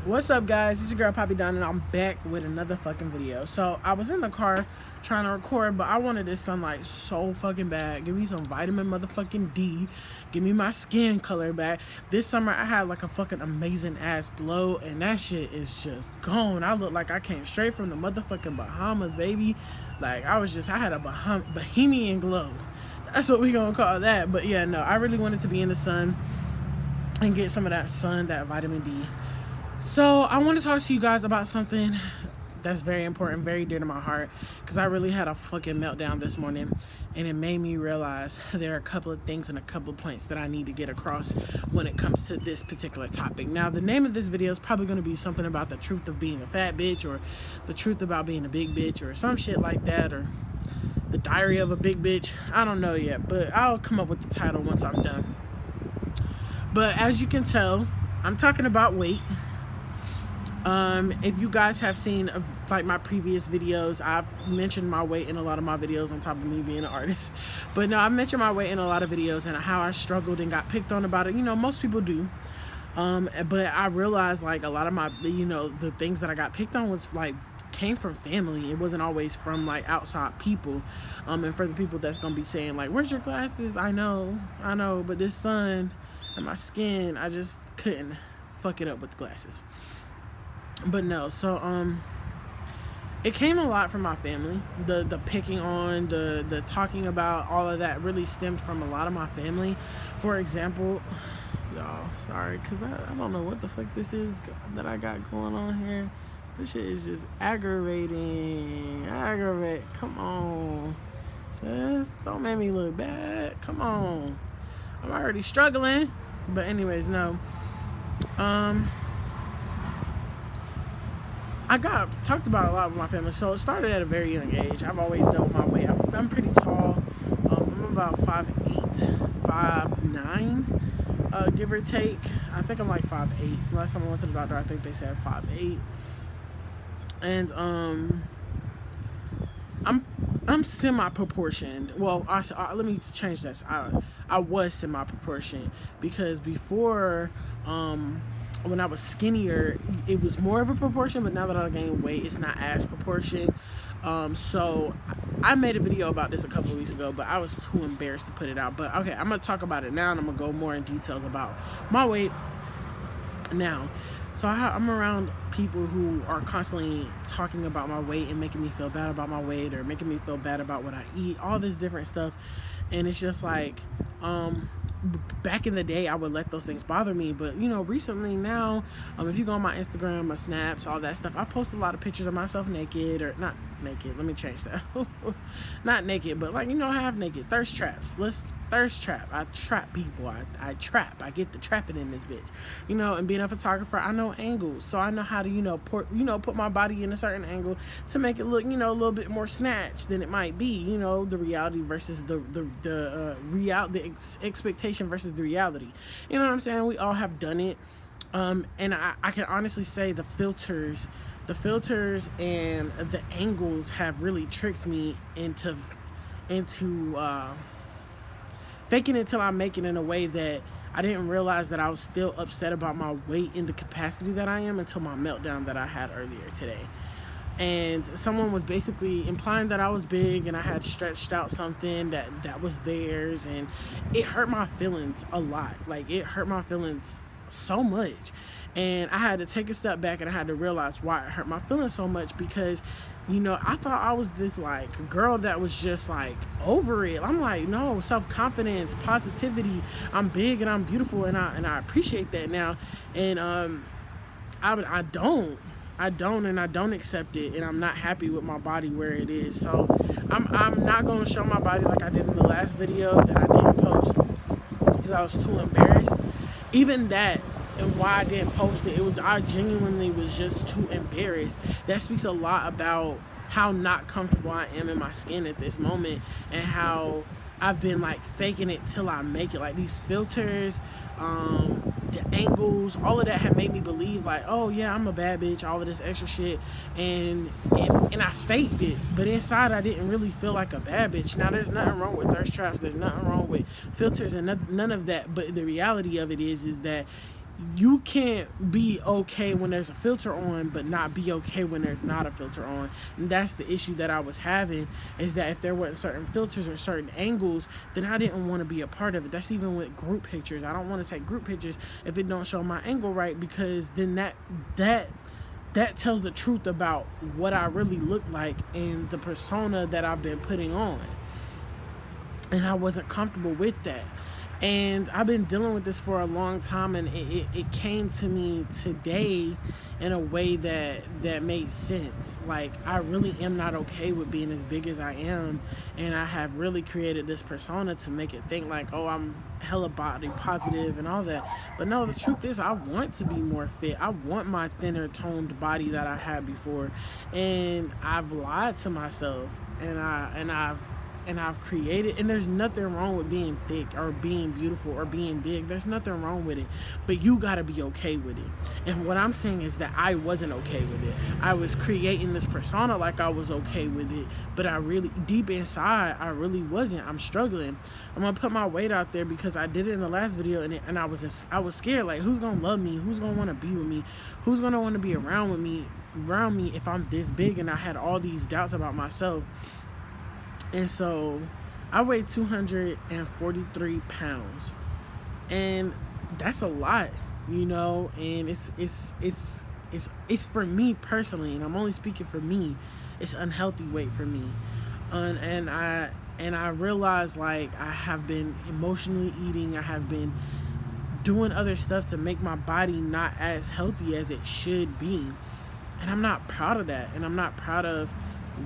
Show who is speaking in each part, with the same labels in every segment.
Speaker 1: What's up, guys? It's your girl Poppy Don, and I'm back with another fucking video. So I was in the car trying to record, but I wanted this sunlight so fucking bad. Give me some vitamin motherfucking D. Give me my skin color back. This summer I had like a fucking amazing ass glow, and that shit is just gone. I look like I came straight from the motherfucking Bahamas, baby. Like I had a Bohemian glow. That's what we gonna call that. But yeah, no, I really wanted to be in the sun and get some of that sun, that vitamin D. So I want to talk to you guys about something that's very important, very dear to my heart, because I really had a fucking meltdown this morning, and it made me realize there are a couple of things and a couple of points that I need to get across when it comes to this particular topic. Now, the name of this video is probably going to be something about the truth of being a fat bitch, or the truth about being a big bitch, or some shit like that, or the diary of a big bitch. I don't know yet, but I'll come up with the title once I'm done. But as you can tell, I'm talking about weight. If you guys have seen like my previous videos, I've mentioned my weight in a lot of my videos on top of me being an artist. But no, I've mentioned my weight in a lot of videos and how I struggled and got picked on about it. You know, most people do. But I realized like a lot of my, the things that I got picked on was like came from family. It wasn't always from like outside people. And for the people that's gonna be saying like, where's your glasses? I know, but this sun and my skin, I just couldn't fuck it up with the glasses. But no, so it came a lot from my family. The picking on, the talking about, all of that really stemmed from a lot of my family. For example, y'all, sorry, because I don't know what the fuck this is that I got going on here. This shit is just aggravating. Come on, sis, don't make me look bad. Come on, I'm already struggling. But anyways, no. I got talked about a lot with my family, so it started at a very young age. I've always dealt with my weight. I'm pretty tall. I'm about 5'8", 5'9", give or take. I think I'm like 5'8". Last time I went to the doctor, I think they said 5'8". And I'm semi-proportioned. Well, let me change this. I was semi-proportioned because before, when I was skinnier, it was more of a proportion, but now that I gained weight, it's not as proportion. So I made a video about this a couple of weeks ago, but I was too embarrassed to put it out. But okay, I'm gonna talk about it now, and I'm gonna go more in details about my weight now. So I'm around people who are constantly talking about my weight and making me feel bad about my weight, or making me feel bad about what I eat, all this different stuff. And it's just like, back in the day, I would let those things bother me, but recently now, if you go on my Instagram, my snaps, all that stuff, I post a lot of pictures of myself naked, or not naked, let me change that. Not naked, but like, half naked, thirst traps. Thirst trap. I trap people. I trap. I get the trapping in this bitch. And being a photographer, I know angles, so I know how to put my body in a certain angle to make it look a little bit more snatched than it might be. The reality versus the expectation versus the reality. You know what I'm saying? We all have done it. And I can honestly say the filters and the angles have really tricked me into faking it till I make it in a way that I didn't realize that I was still upset about my weight in the capacity that I am until my meltdown that I had earlier today. And someone was basically implying that I was big and I had stretched out something that was theirs, and it hurt my feelings a lot. Like, it hurt my feelings so much. And I had to take a step back, and I had to realize why it hurt my feelings so much, because I thought I was this like girl that was just like over it. I'm like, no, self-confidence, positivity, I'm big and I'm beautiful, and I appreciate that now. And I don't and I don't accept it, and I'm not happy with my body where it is. So I'm not going to show my body like I did in the last video that I didn't post, because I was too embarrassed. Even that, and why I didn't post it, I genuinely was just too embarrassed. That speaks a lot about how not comfortable I am in my skin at this moment, and how I've been like faking it till I make it. Like, these filters, the angles, all of that had made me believe like, oh yeah, I'm a bad bitch, all of this extra shit, and I faked it, but inside I didn't really feel like a bad bitch. Now, there's nothing wrong with thirst traps, there's nothing wrong with filters and none of that, but the reality of it is that you can't be okay when there's a filter on but not be okay when there's not a filter on. And that's the issue that I was having, is that if there weren't certain filters or certain angles, then I didn't want to be a part of it. That's even with group pictures. I don't want to take group pictures if it don't show my angle right, because then that tells the truth about what I really look like and the persona that I've been putting on. And I wasn't comfortable with that. And I've been dealing with this for a long time, and it came to me today in a way that made sense. Like, I really am not okay with being as big as I am, and I have really created this persona to make it think like, oh, I'm hella body positive and all that. But no, the truth is, I want to be more fit. I want my thinner toned body that I had before, and I've lied to myself, and I've created, and there's nothing wrong with being thick or being beautiful or being big. There's nothing wrong with it, but you gotta be okay with it. And what I'm saying is that I wasn't okay with it. I was creating this persona like I was okay with it, but I really, deep inside, I really wasn't. I'm struggling. I'm gonna put my weight out there because I did it in the last video, and I was scared. Like, who's gonna love me? Who's gonna want to be with me? Who's gonna want to be around me if I'm this big? And I had all these doubts about myself. And so I weigh 243 pounds, and that's a lot, and it's for me personally, and I'm only speaking for me. It's unhealthy weight for me. And I realize, like, I have been emotionally eating. I have been doing other stuff to make my body not as healthy as it should be. And I'm not proud of that. And I'm not proud of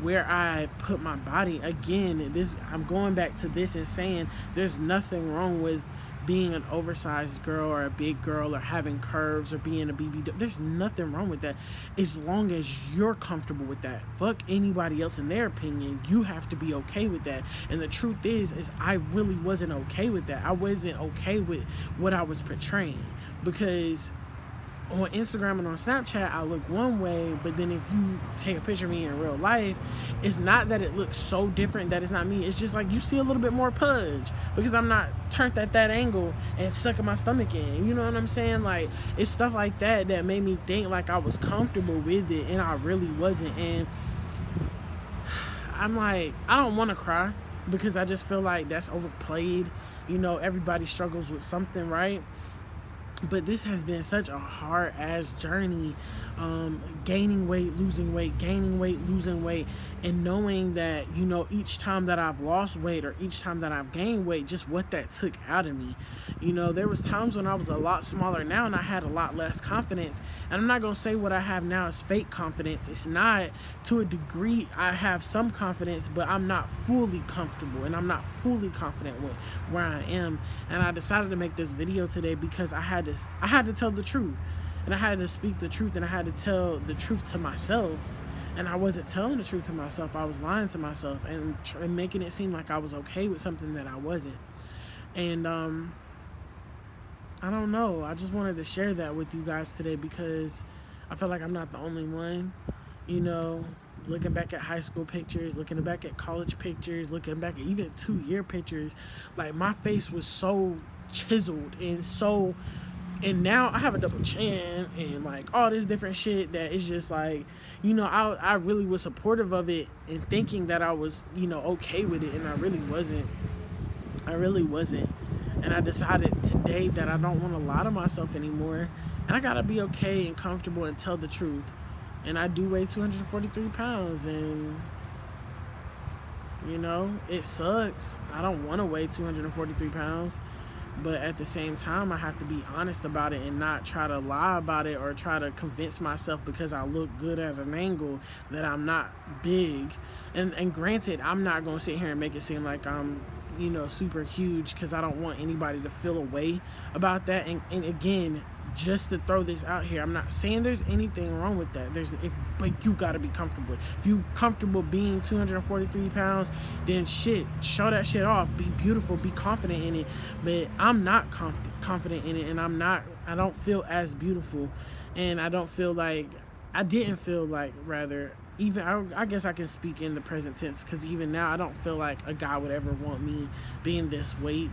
Speaker 1: where I put my body. Again, I'm going back to this and saying there's nothing wrong with being an oversized girl or a big girl or having curves or being a BB. There's nothing wrong with that, as long as you're comfortable with that. Fuck anybody else in their opinion. You have to be okay with that. And the truth is I really wasn't okay with that. I wasn't okay with what I was portraying, because on Instagram and on Snapchat, I look one way, but then if you take a picture of me in real life, it's not that it looks so different that it's not me. It's just like you see a little bit more pudge because I'm not turned at that angle and sucking my stomach in. You know what I'm saying? Like, it's stuff like that that made me think like I was comfortable with it, and I really wasn't. And I'm like, I don't want to cry because I just feel like that's overplayed. Everybody struggles with something, right? But this has been such a hard ass journey, gaining weight, losing weight, gaining weight, losing weight, and knowing that, each time that I've lost weight or each time that I've gained weight, just what that took out of me. There was times when I was a lot smaller now and I had a lot less confidence. And I'm not going to say what I have now is fake confidence. It's not. To a degree, I have some confidence, but I'm not fully comfortable and I'm not fully confident with where I am. And I decided to make this video today because I had to tell the truth, and I had to speak the truth, and I had to tell the truth to myself. And I wasn't telling the truth to myself. I was lying to myself and making it seem like I was okay with something that I wasn't. And I don't know. I just wanted to share that with you guys today because I feel like I'm not the only one. Looking back at high school pictures, looking back at college pictures, looking back at even 2-year pictures, like, my face was so chiseled and now I have a double chin and like all this different shit that is just like, I really was supportive of it and thinking that I was, okay with it, and I really wasn't. And I decided today that I don't want to lie to myself anymore, and I gotta be okay and comfortable and tell the truth. And I do weigh 243 pounds, and it sucks. I don't want to weigh 243 pounds. But at the same time, I have to be honest about it and not try to lie about it or try to convince myself because I look good at an angle that I'm not big. And granted, I'm not going to sit here and make it seem like I'm, super huge, because I don't want anybody to feel a way about that. And again, just to throw this out here, I'm not saying there's anything wrong with that. But you got to be comfortable. If you comfortable being 243 pounds, then shit, show that shit off. Be beautiful, be confident in it. But I'm not confident in it, and I don't feel as beautiful, and I didn't feel like, rather, even, I guess I can speak in the present tense, because even now I don't feel like a guy would ever want me being this weight.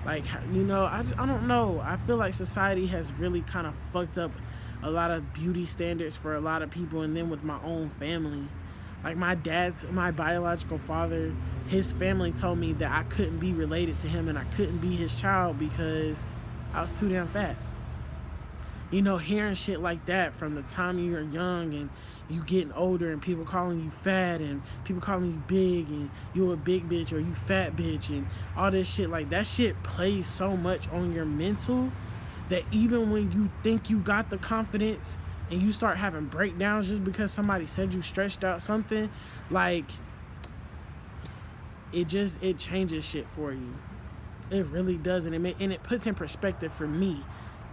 Speaker 1: Like, you know, I don't know. I feel like society has really kind of fucked up a lot of beauty standards for a lot of people, and then with my own family. Like my biological father, his family told me that I couldn't be related to him and I couldn't be his child because I was too damn fat. You know, hearing shit like that from the time you're young and you getting older and people calling you fat and people calling you big and you a big bitch or you fat bitch and all this shit, like that shit plays so much on your mental that even when you think you got the confidence and you start having breakdowns just because somebody said you stretched out something, like it changes shit for you. It really does, and it puts in perspective for me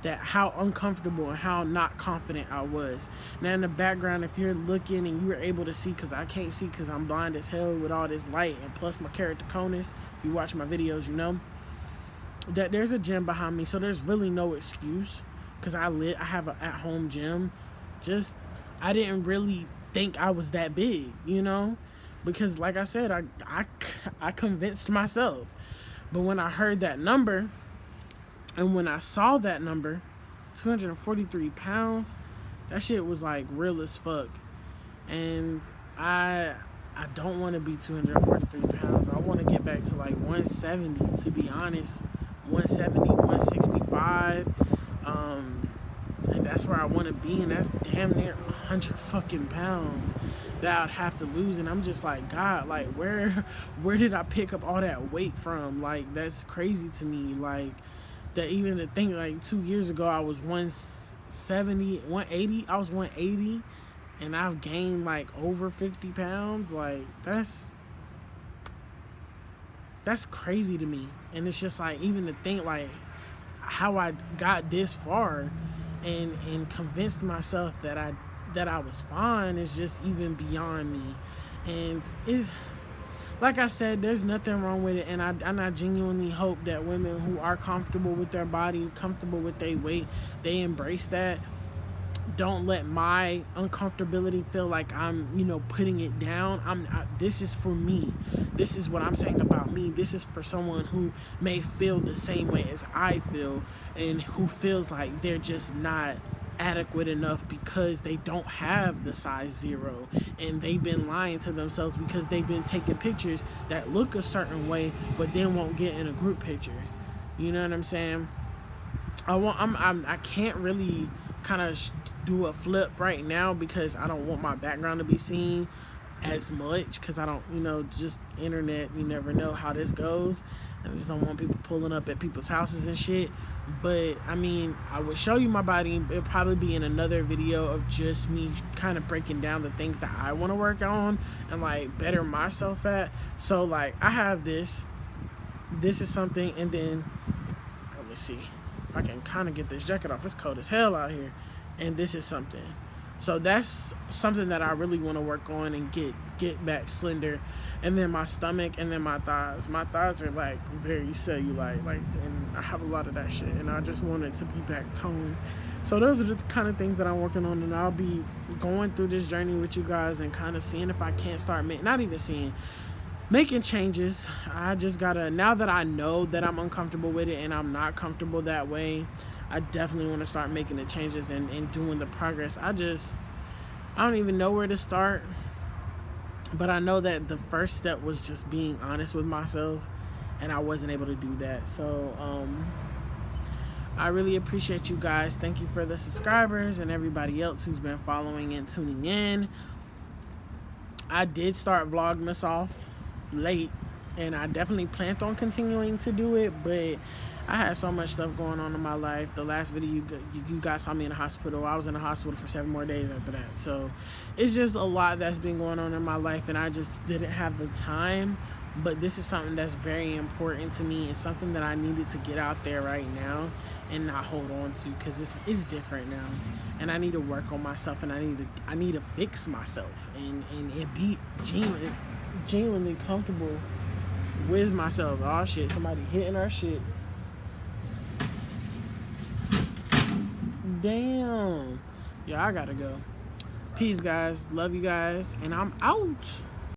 Speaker 1: that how uncomfortable and how not confident I was. Now in the background, if you're looking and you're able to see, because I can't see because I'm blind as hell with all this light and plus my keratoconus, if you watch my videos, you know that there's a gym behind me, so there's really no excuse because I have an at-home gym. Just I didn't really think I was that big, you know, because like I said, I convinced myself. But when I heard that number and when I saw that number, 243 pounds, that shit was like real as fuck. And I don't want to be 243 pounds. I want to get back to like 170, to be honest. 170, 165. And that's where I want to be. And that's damn near 100 fucking pounds that I'd have to lose. And I'm just like, God, like where did I pick up all that weight from? Like, that's crazy to me. Like, that even to think like 2 years ago I was 170, 180. I was 180 and I've gained like over 50 pounds. Like, that's crazy to me. And it's just like, even to think like how I got this far and convinced myself that I was fine is just even beyond me. And it's like I said, there's nothing wrong with it, and I genuinely hope that women who are comfortable with their body, comfortable with their weight, they embrace that. Don't let my uncomfortability feel like I'm, you know, putting it down. This is for me. This is what I'm saying about me. This is for someone who may feel the same way as I feel and who feels like they're just not adequate enough because they don't have the size 0 and they've been lying to themselves because they've been taking pictures that look a certain way but then won't get in a group picture. You know what I'm saying? I can't really kind of do a flip right now because I don't want my background to be seen as much because I don't, you know, just internet, you never know how this goes. I just don't want people pulling up at people's houses and shit. But I mean, I would show you my body. It'll probably be in another video of just me kind of breaking down the things that I want to work on and like better myself at. So like I have this is something, and then let me see if I can kind of get this jacket off. It's cold as hell out here. And this is something. So that's something that I really want to work on and get back slender. And then my stomach and then my thighs. My thighs are like very cellulite, like, and I have a lot of that shit. And I just want it to be back toned. So those are the kind of things that I'm working on, and I'll be going through this journey with you guys and kind of seeing if I can't start making changes. I just gotta, now that I know that I'm uncomfortable with it and I'm not comfortable that way, I definitely want to start making the changes and doing the progress. I don't even know where to start, but I know that the first step was just being honest with myself, and I wasn't able to do that. So I really appreciate you guys. Thank you for the subscribers and everybody else who's been following and tuning in. I did start Vlogmas off late, and I definitely planned on continuing to do it, but I had so much stuff going on in my life. The last video you guys saw me in the hospital. I was in the hospital for 7 more days after that. So it's just a lot that's been going on in my life, and I just didn't have the time. But this is something that's very important to me. It's something that I needed to get out there right now and not hold on to, because it's different now, and I need to work on myself, and I need to fix myself and be genuinely comfortable with myself. Oh shit, somebody hitting our shit. Damn. Yeah, I gotta go. Peace, guys. Love you guys. And I'm out.